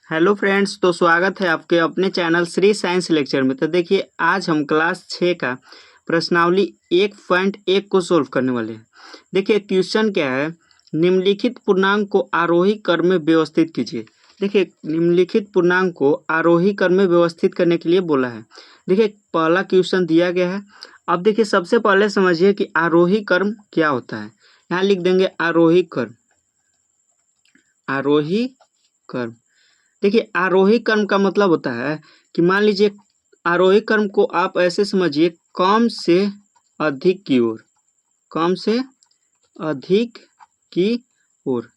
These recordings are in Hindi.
हेलो फ्रेंड्स, तो स्वागत है आपके अपने चैनल श्री साइंस लेक्चर में। तो देखिए, आज हम क्लास 6 का प्रश्नावली 1.1 को सोल्व करने वाले हैं। देखिए क्वेश्चन क्या है, निम्नलिखित पूर्णांक को आरोही क्रम में व्यवस्थित कीजिए। देखिए, निम्नलिखित पूर्णांक को आरोही क्रम में व्यवस्थित करने के लिए बोला है। देखिए, पहला क्वेश्चन दिया गया है। अब देखिए, सबसे पहले समझिए कि आरोही क्रम क्या होता है। यहाँ लिख देंगे आरोही क्रम। आरोही क्रम, देखिए आरोही क्रम का मतलब होता है कि मान लीजिए आरोही क्रम को आप ऐसे समझिए, कम से अधिक की ओर, कम से अधिक की ओर।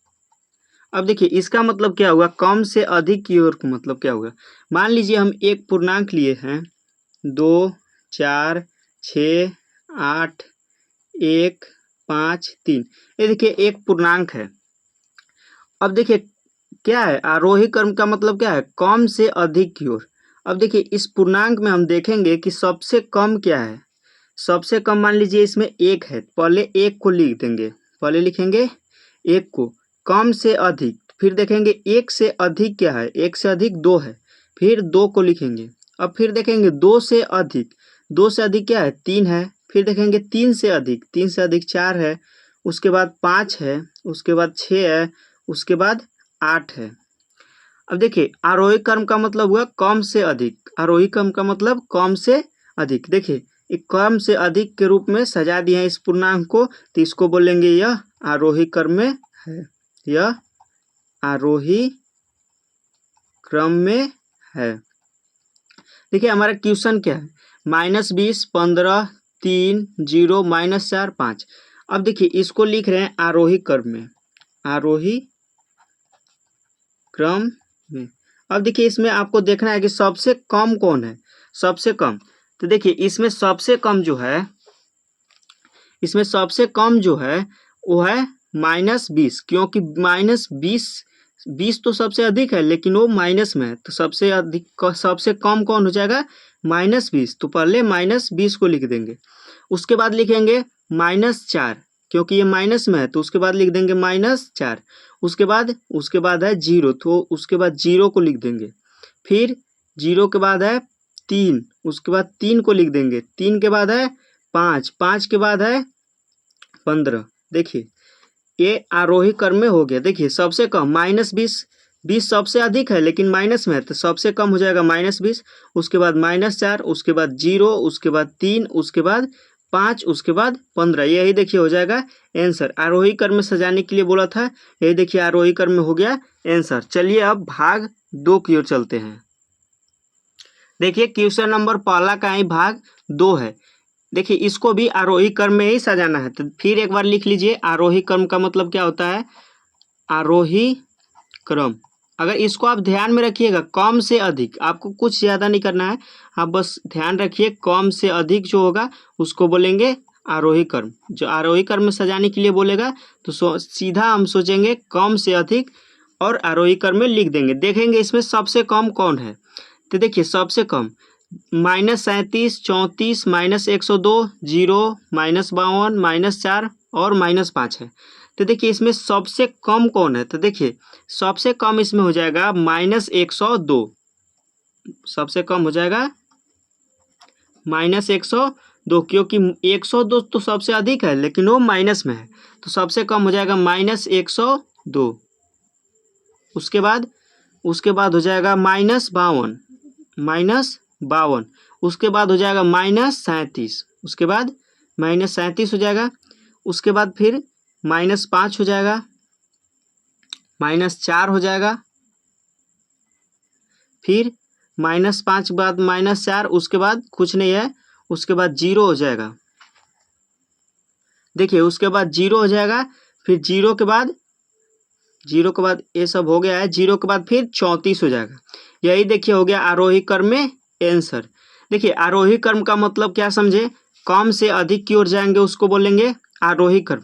अब देखिए इसका मतलब क्या हुआ, कम से अधिक की ओर का मतलब क्या हुआ। मान लीजिए हम एक पूर्णांक लिए हैं 2, 4, 6, 8, 1, 5, 3। ये देखिए एक पूर्णांक है। अब देखिए क्या है, आरोही क्रम का मतलब क्या है, कम से अधिक की ओर। अब देखिए इस पूर्णांक में हम देखेंगे कि सबसे कम क्या है। सबसे कम मान लीजिए इसमें 1 है, पहले 1 को लिख देंगे, पहले लिखेंगे 1 को। कम से अधिक, फिर देखेंगे 1 से अधिक क्या है, 1 से अधिक 2 है, फिर 2 को लिखेंगे। अब फिर देखेंगे 2 से अधिक, 2 से अधिक क्या है, 3 है। फिर देखेंगे 3 से अधिक, 3 से अधिक 4 है, उसके बाद 5 है, उसके बाद 6 है, उसके बाद 8 है। अब देखिए आरोही क्रम का मतलब हुआ कम से अधिक। आरोही क्रम का मतलब कम से अधिक। देखिए एक कम से अधिक के रूप में सजा दिए हैं इस पूर्णांक को, तो इसको बोलेंगे यह आरोही क्रम में है। यह आरोही क्रम में है। देखिए हमारा क्वेश्चन क्या है, -20, 15, 3, 0, -4, 5। अब देखिए इसको लिख रहे हैं आरोही क्रम में, आरोही क्रम में। अब देखिए इसमें आपको देखना है कि सबसे कम कौन है, सबसे कम। तो देखिए इसमें सबसे कम जो है, इसमें सबसे कम जो है वो है -20, क्योंकि -20 तो सबसे अधिक है लेकिन वो माइनस में है, तो सबसे अधिक सबसे कम कौन हो जाएगा, -20। तो पहले -20 को लिख देंगे, उसके बाद लिखेंगे -4, क्योंकि ये माइनस में है तो उसके बाद लिख देंगे -4। उसके बाद है 0, तो उसके बाद 0 को लिख देंगे। फिर 0 के बाद है 3, उसके बाद 3 को लिख देंगे। 3 के बाद है 5, 5 के बाद है 15। देखिए ये आरोही क्रम में हो गया। देखिए सबसे कम -20, 20 सबसे अधिक है लेकिन माइनस में है, तो सबसे कम हो जाएगा -20, उसके बाद -4, उसके बाद 0, उसके बाद 3, उसके बाद 5, उसके बाद 15। यही देखिए हो जाएगा आंसर। आरोही क्रम में सजाने के लिए बोला था, यही देखिए आरोही क्रम में हो गया आंसर। चलिए अब भाग 2 की ओर चलते हैं। देखिए क्वेश्चन नंबर पहला का ही भाग 2 है। देखिए इसको भी आरोही क्रम में ही सजाना है, तो फिर एक बार लिख लीजिए आरोही क्रम का मतलब क्या होता है। आरोही क्रम, अगर इसको आप ध्यान में रखिएगा, कम से अधिक, आपको कुछ ज़्यादा नहीं करना है, आप बस ध्यान रखिए कम से अधिक जो होगा उसको बोलेंगे आरोही क्रम। जो आरोही क्रम में सजाने के लिए बोलेगा तो सीधा हम सोचेंगे कम से अधिक और आरोही क्रम में लिख देंगे। देखेंगे इसमें सबसे कम कौन है, तो देखिए सबसे कम -37, 34, -102, 0, -52, -4 और -5 है। तो देखिए इसमें सबसे कम कौन है, तो देखिए सबसे कम इसमें हो जाएगा -102। सबसे कम हो जाएगा -102, क्योंकि 102 तो सबसे अधिक है लेकिन वो माइनस में है, तो सबसे कम हो जाएगा -102। उसके बाद हो जाएगा -52, उसके बाद हो जाएगा -37, उसके बाद -37 हो जाएगा। उसके बाद फिर -5 हो जाएगा, -4 हो जाएगा, फिर -5 के बाद -4, उसके बाद कुछ नहीं है, उसके बाद 0 हो जाएगा। देखिए उसके बाद 0 हो जाएगा, फिर 0 के बाद ये सब हो गया है, 0 के बाद फिर 34 हो जाएगा। यही देखिए हो गया आरोही क्रम में आंसर। देखिए आरोही क्रम का मतलब क्या समझे, कम से अधिक की ओर जाएंगे उसको बोलेंगे आरोही क्रम।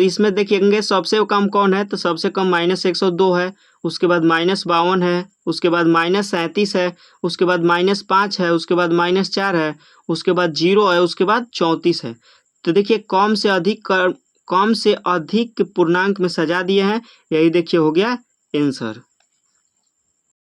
इसमें देखेंगे सबसे कम कौन है, तो सबसे कम -102 है, उसके बाद -52 है, उसके बाद -37 है, उसके बाद -5 है, उसके बाद -4 है, उसके बाद 0 है, उसके बाद 34 है। तो देखिए कम से अधिक पूर्णांक में सजा दिए हैं, यही देखिए हो गया आंसर।